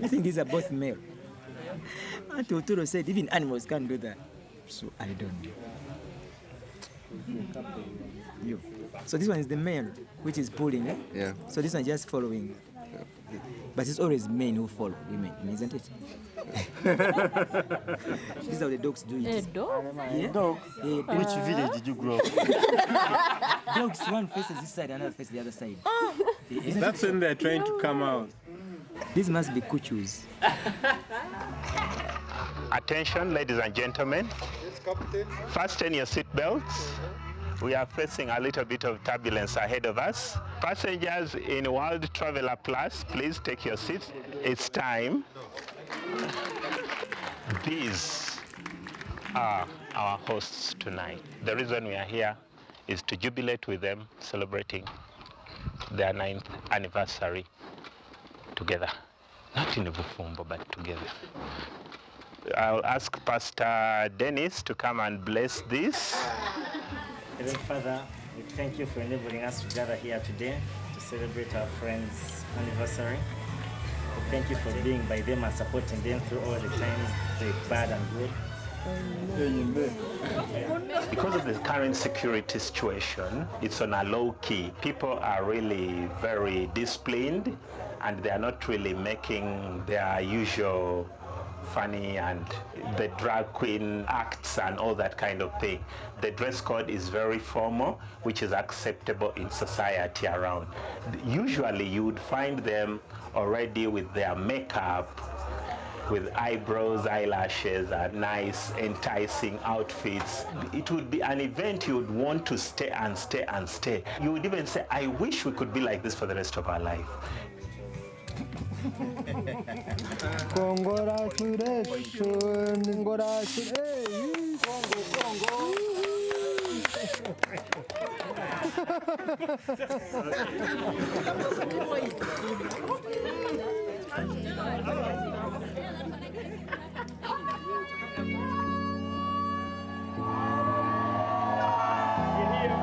I think these are both male. And Totoro said even animals can do that. So I don't know. You. So this one is the male, which is pulling, eh? Yeah. So this one is just following. Yeah. But it's always men who follow women, isn't it? This is how the dogs do it. A dog? Yeah? Dog? Yeah. Which village did you grow up? Dogs, one faces this side, another faces the other side. That's when they're trying to come out. These must be kuchus. Attention, ladies and gentlemen. Yes, Captain. Fasten your seatbelts. We are facing a little bit of turbulence ahead of us. Passengers in World Traveler Plus, please take your seats. It's time. These are our hosts tonight. The reason we are here is to jubilate with them, celebrating their 9th anniversary together. Not in Bufumbo, but together. I'll ask Pastor Dennis to come and bless this. Heavenly Father, we thank you for enabling us to gather here today to celebrate our friends' anniversary. We thank you for being by them and supporting them through all the times, the bad and good. Because of the current security situation, it's on a low key. People are really very disciplined and they are not really making their usual funny and the drag queen acts and all that kind of thing. The dress code is very formal, which is acceptable in society around. Usually you would find them already with their makeup, with eyebrows, eyelashes, and nice, enticing outfits. It would be an event you would want to stay and stay and stay. You would even say, I wish we could be like this for the rest of our life.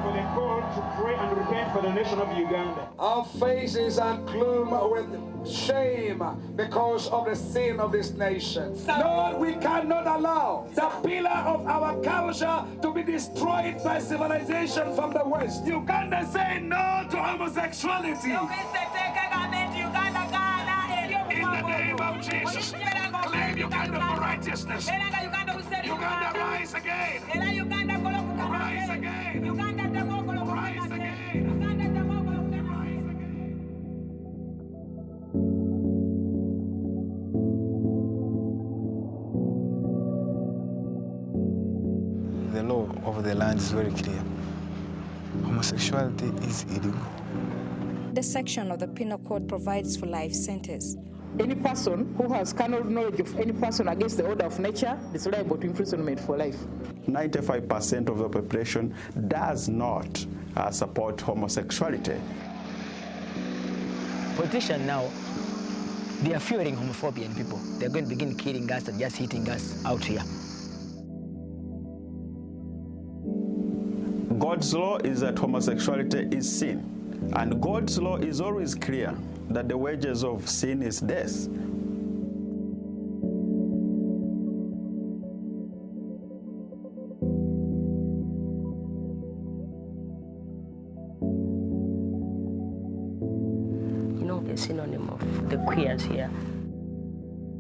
For the call to pray and repent for the nation of Uganda. Our faces are gloomed with shame because of the sin of this nation. Lord, we cannot allow the pillar of our culture to be destroyed by civilization from the West. Uganda say no to homosexuality. In the name of Jesus, claim Uganda for righteousness. Uganda rise again. Rise again. Rise again. The law of the land is very clear. Homosexuality is illegal. The section of the Penal Code provides for life sentence. Any person who has carnal knowledge of any person against the order of nature is liable to imprisonment for life. 95% of the population does not support homosexuality. Politicians now, they are fueling homophobia in people. They're going to begin killing us and just hitting us out here. God's law is that homosexuality is sin. And God's law is always clear that the wages of sin is death. You know the synonym of the queers here?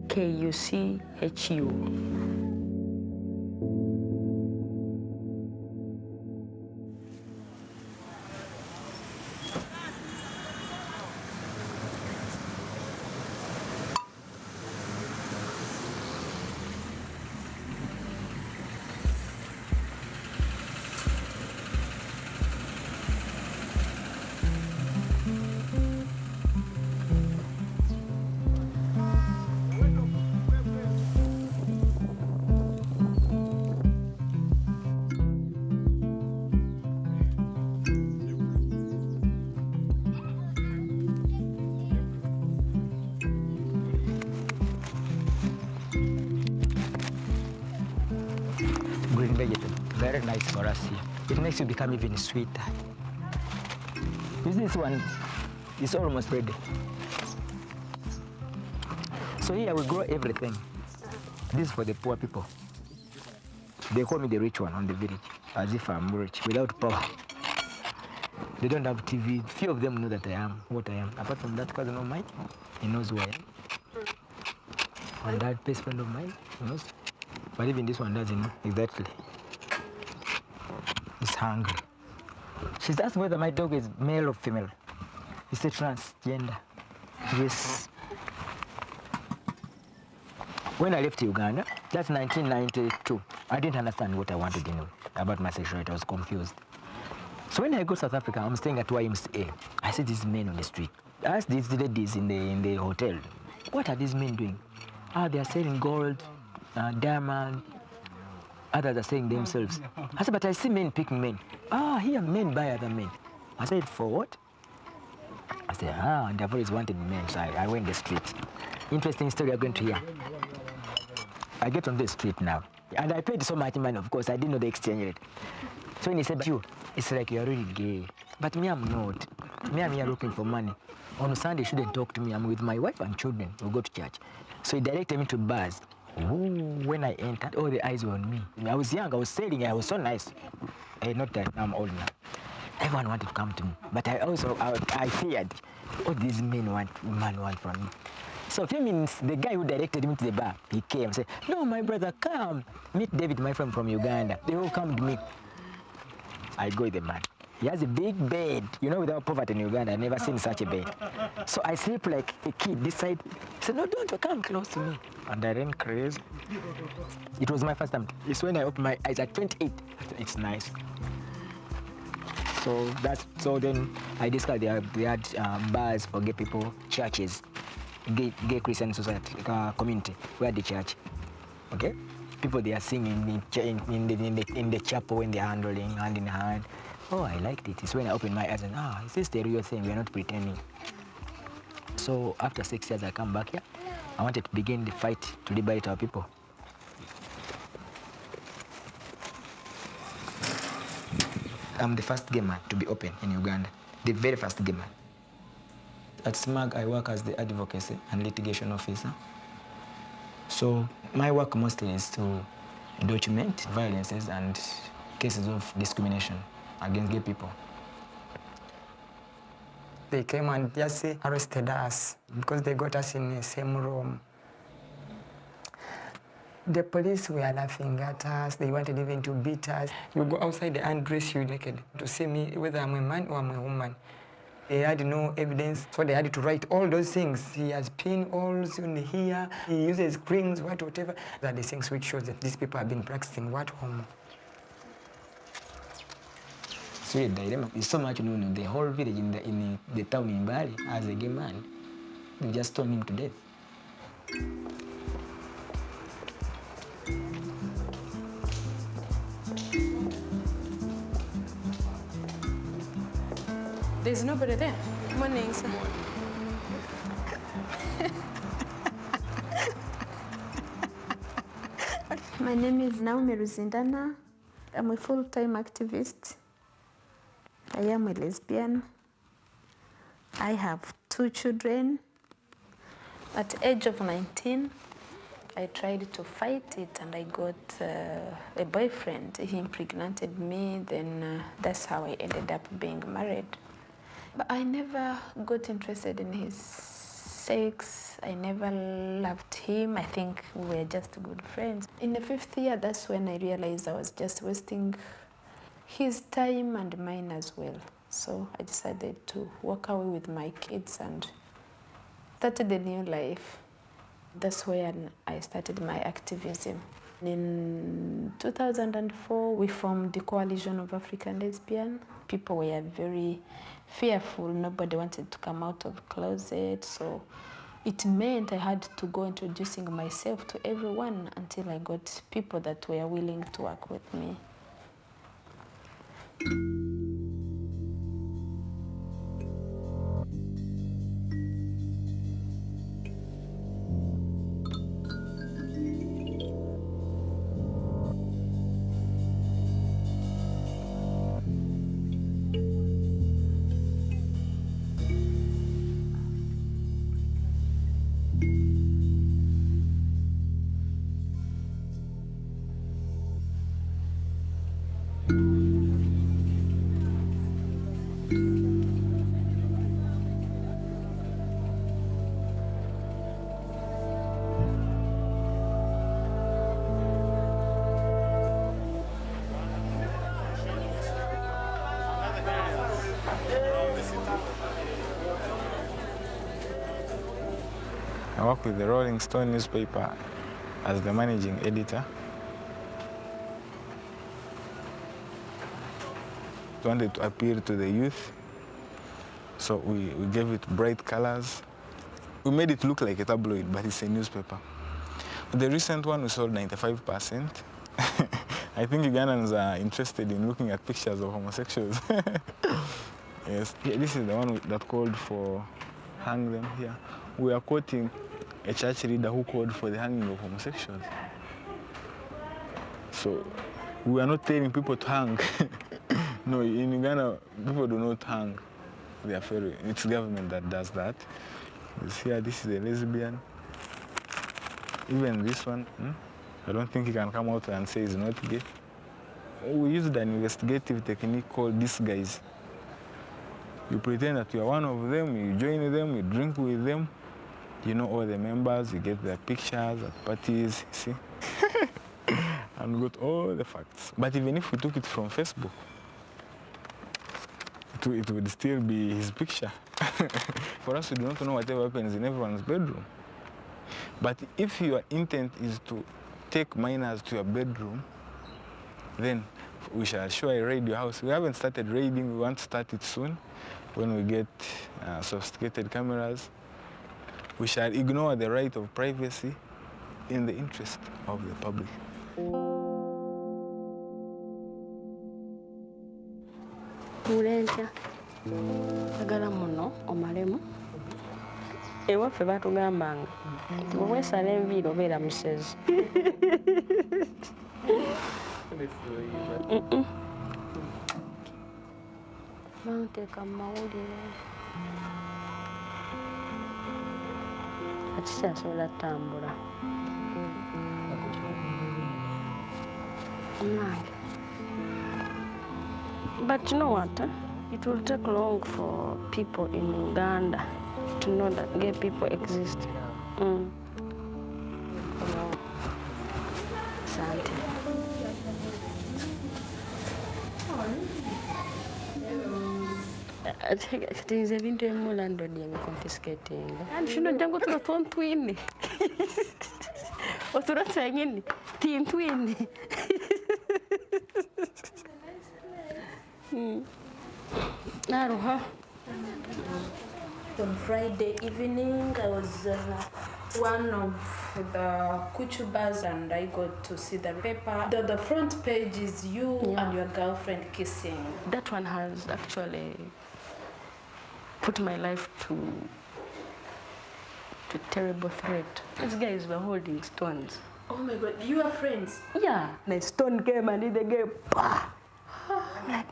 K-U-C-H-U. Green vegetable, very nice for us here. It makes you become even sweeter. This one is almost ready. So here we grow everything. This is for the poor people. They call me the rich one on the village, as if I'm rich, without power. They don't have TV. Few of them know that I am what I am. Apart from that cousin of mine, he knows who I am. And that best friend of mine, he knows. But even this one doesn't know exactly. He's hungry. She's asked whether my dog is male or female. It's a transgender. Yes. When I left Uganda, that's 1992, I didn't understand what I wanted to know about my sexuality. I was confused. So when I go to South Africa, I'm staying at YMCA. I see these men on the street. I asked these ladies in the hotel, what are these men doing? They are selling gold, diamond. Others are selling themselves. I said, but I see men picking men. Here men buy other men. I said, for what? I said, and I've always wanted men, so I went the street. Interesting story you're going to hear. I get on the street now, and I paid so much money, of course, I didn't know the exchange rate. So when he said, you, it's like you're really gay. But me, I'm not. Me, I'm here looking for money. On Sunday, you shouldn't talk to me. I'm with my wife and children. We'll go to church. So he directed me to bars. Ooh, when I entered, all the eyes were on me. I was young, I was sailing, I was so nice. Not that I'm old now. Everyone wanted to come to me. But I feared what these men want from me. So a few minutes, the guy who directed me to the bar, he came and said, no, my brother, come. Meet David, my friend from Uganda. They all come to me. I go with the man. He has a big bed. You know, without poverty in Uganda, I've never seen such a bed. So I sleep like a kid this side. He said, no, don't come close to me. And I ran crazy. It was my first time. It's when I opened my eyes at 28. It's nice. So then I discovered they had bars for gay people, churches, gay Christian society, community. We had the church. Okay? People, they are singing in the chapel when they are handling, hand in hand. Oh, I liked it. It's when I opened my eyes and, is this the real thing? We're not pretending. So after 6 years, I come back here. I wanted to begin the fight to liberate our people. I'm the first gay man to be open in Uganda. The very first gay man. At SMAG, I work as the advocacy and litigation officer. So my work mostly is to document violences and cases of discrimination against gay people. They came and just arrested us because they got us in the same room. The police were laughing at us. They wanted even to beat us. You go outside and dress you naked to see me whether I'm a man or I'm a woman. They had no evidence, so they had to write all those things. He has pinholes in here, he uses rings, whatever. That the things which shows that these people have been practicing what homo. So the dilemma is so much known. The whole village in the town in Bali as a gay man, they just stoned him to death. There's nobody there. Morning, sir. My name is Naomi Ruzindana. I'm a full-time activist. I am a lesbian. I have 2 children. At the age of 19, I tried to fight it and I got a boyfriend. He impregnated me, then that's how I ended up being married. But I never got interested in his sex. I never loved him. I think we were just good friends. In the 5th year, that's when I realized I was just wasting his time and mine as well. So I decided to walk away with my kids and started a new life. That's when I started my activism. In 2004, we formed the Coalition of African Lesbians. People were very fearful. Nobody wanted to come out of the closet. So it meant I had to go introducing myself to everyone until I got people that were willing to work with me. I work with the Rolling Stone newspaper as the managing editor. We wanted to appeal to the youth, so we gave it bright colors. We made it look like a tabloid, but it's a newspaper. The recent one we sold 95%. I think Ugandans are interested in looking at pictures of homosexuals. Yes, yeah, this is the one that called for hang them here. We are quoting a church leader who called for the hanging of homosexuals. So we are not telling people to hang. No, in Uganda, people do not hang. They are fair. It's government that does that. Here, this is a lesbian. Even this one, I don't think he can come out and say he's not gay. We used an investigative technique called disguise. You pretend that you are one of them, you join them, you drink with them. You know all the members, you get their pictures at parties, you see? And we got all the facts. But even if we took it from Facebook, it would still be his picture. For us, we do not know whatever happens in everyone's bedroom. But if your intent is to take minors to your bedroom, then we shall surely raid your house. We haven't started raiding, we want to start it soon. When we get sophisticated cameras, we shall ignore the right of privacy in the interest of the public. Mulencha agala muno omalemu ewaffe batugambanga bwe weesala enviiri obeera musezi. Banteeka mu mawulire ati kyasobola ttambula omunange. But you know what? It will take long for people in Uganda to know that gay people exist. Asante. Things have been doing more than confiscating. And she don't go to the phone twin. What's that saying? Teen twin. On Friday evening, I was one of the Kuchu bars and I got to see the paper. The front page is you and your girlfriend kissing. That one has actually put my life to terrible threat. These guys were holding stones. Oh my God, you are friends? Yeah. The stone came and hit the girl. Like,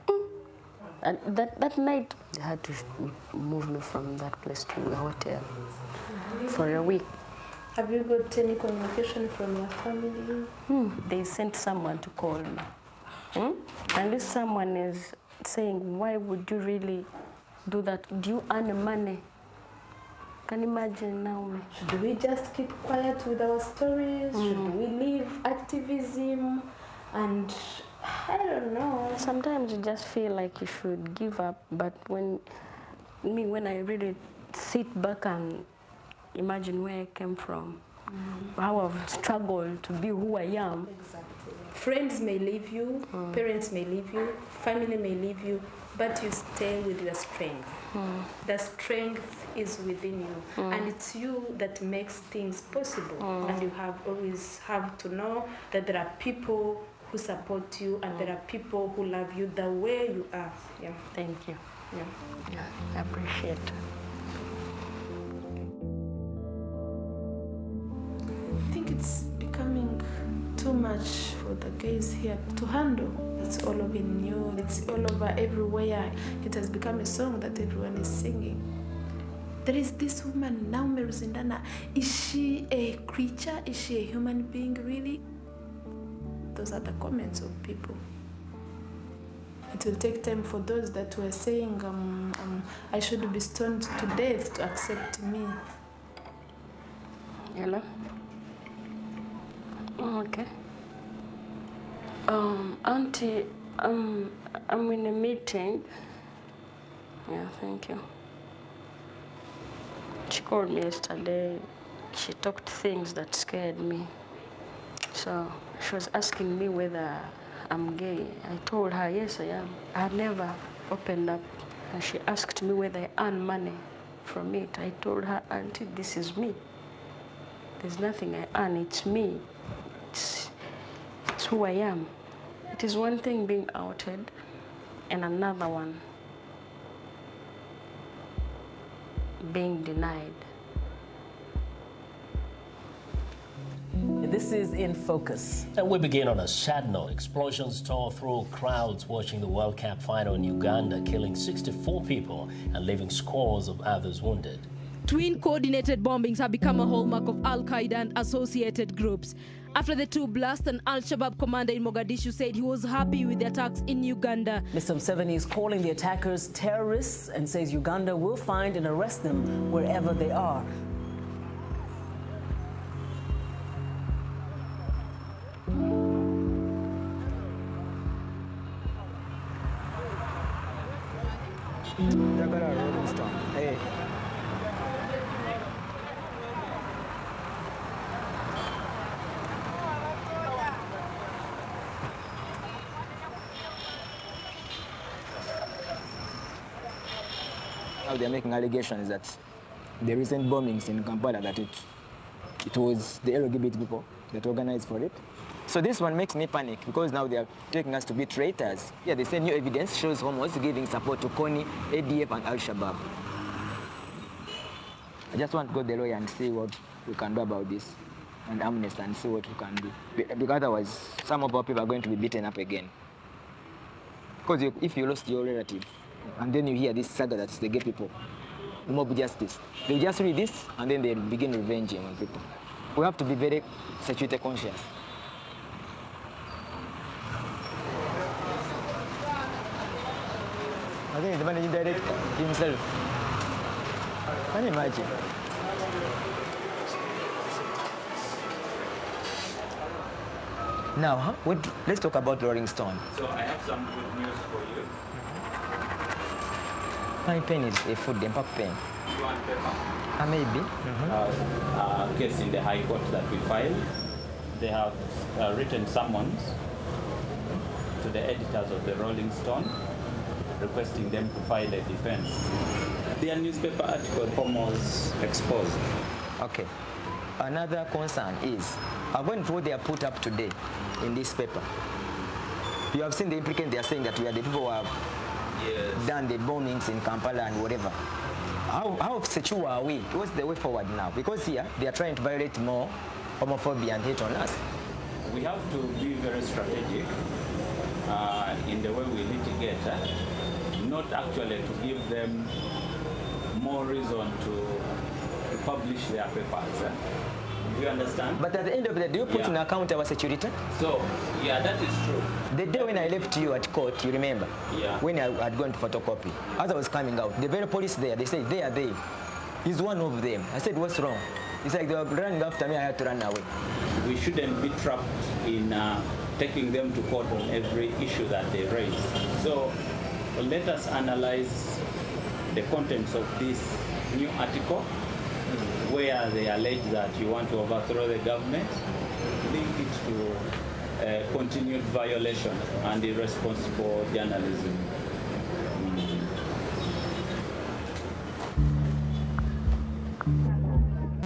And that night, they had to move me from that place to the hotel for a week. Have you got any communication from your family? They sent someone to call me. And this someone is saying, why would you really do that? Do you earn money? Can you imagine now? Should we just keep quiet with our stories? Should we leave activism? And I don't know. Sometimes you just feel like you should give up, but when I really sit back and imagine where I came from, how I've struggled to be who I am. Exactly. Friends may leave you, parents may leave you, family may leave you, but you stay with your strength. The strength is within you, and it's you that makes things possible. And you always have to know that there are people who support you, and there are people who love you the way you are. Yeah. Thank you. Yeah. I appreciate it. I think it's becoming too much for the gays here to handle. It's all over news, it's all over everywhere. It has become a song that everyone is singing. There is this woman, now Me Kuchu. Is she a creature? Is she a human being, really? Those are the comments of people. It will take time for those that were saying I should be stoned to death to accept me. Hello? Okay. Auntie, I'm in a meeting. Yeah, thank you. She called me yesterday. she talked things that scared me. So she was asking me whether I'm gay. I told her, yes, I am. I had never opened up. And she asked me whether I earn money from it. I told her, Auntie, this is me. There's nothing I earn, it's me. It's who I am. It is one thing being outed and another one being denied. This is In Focus. And we begin on a sad note. Explosions tore through crowds watching the World Cup final in Uganda, killing 64 people and leaving scores of others wounded. Twin coordinated bombings have become a hallmark of Al-Qaeda and associated groups. After the two blasts, an Al-Shabaab commander in Mogadishu said he was happy with the attacks in Uganda. Mr. Museveni is calling the attackers terrorists and says Uganda will find and arrest them wherever they are. Hey. Now they're making allegations that the recent bombings in Kampala, that it was the LGBT people that organized for it. So this one makes me panic because now they are taking us to be traitors. Yeah, they say new evidence shows homos giving support to Kony, ADF and Al-Shabaab. I just want to go to the lawyer and see what we can do about this, and Amnesty, and see what we can do. Because otherwise, some of our people are going to be beaten up again. Because if you lost your relative, and then you hear this saga that's the gay people, mob justice, they just read this, and then they begin revenging on people. We have to be very security conscious. I think the managing director himself. Can you imagine? Now, let's talk about Rolling Stone. So I have some good news for you. My pen is a food impact pen. You want paper? Maybe. Case in the High Court that we filed. They have written summons to the editors of the Rolling Stone, requesting them to file a defense. Their newspaper article, homos exposed. Okay. Another concern is, according to what they have put up today in this paper, you have seen the implicants, they are saying that we are the people who have done the bombings in Kampala and whatever. How secure are we? What's the way forward now? Because here, they are trying to violate more homophobia and hate on us. We have to be very strategic in the way we litigate, not actually to give them more reason to publish their papers. Do you understand? But at the end of the day, do you put in account our security? So, yeah, that is true. The day when I left you at court, you remember? Yeah. When I had gone to photocopy, as I was coming out, the very police there, they said, they are they. He's one of them. I said, what's wrong? It's like they were running after me, I had to run away. We shouldn't be trapped in taking them to court on every issue that they raise. So, let us analyze the contents of this new article, where they allege that you want to overthrow the government, link it to continued violation and irresponsible journalism.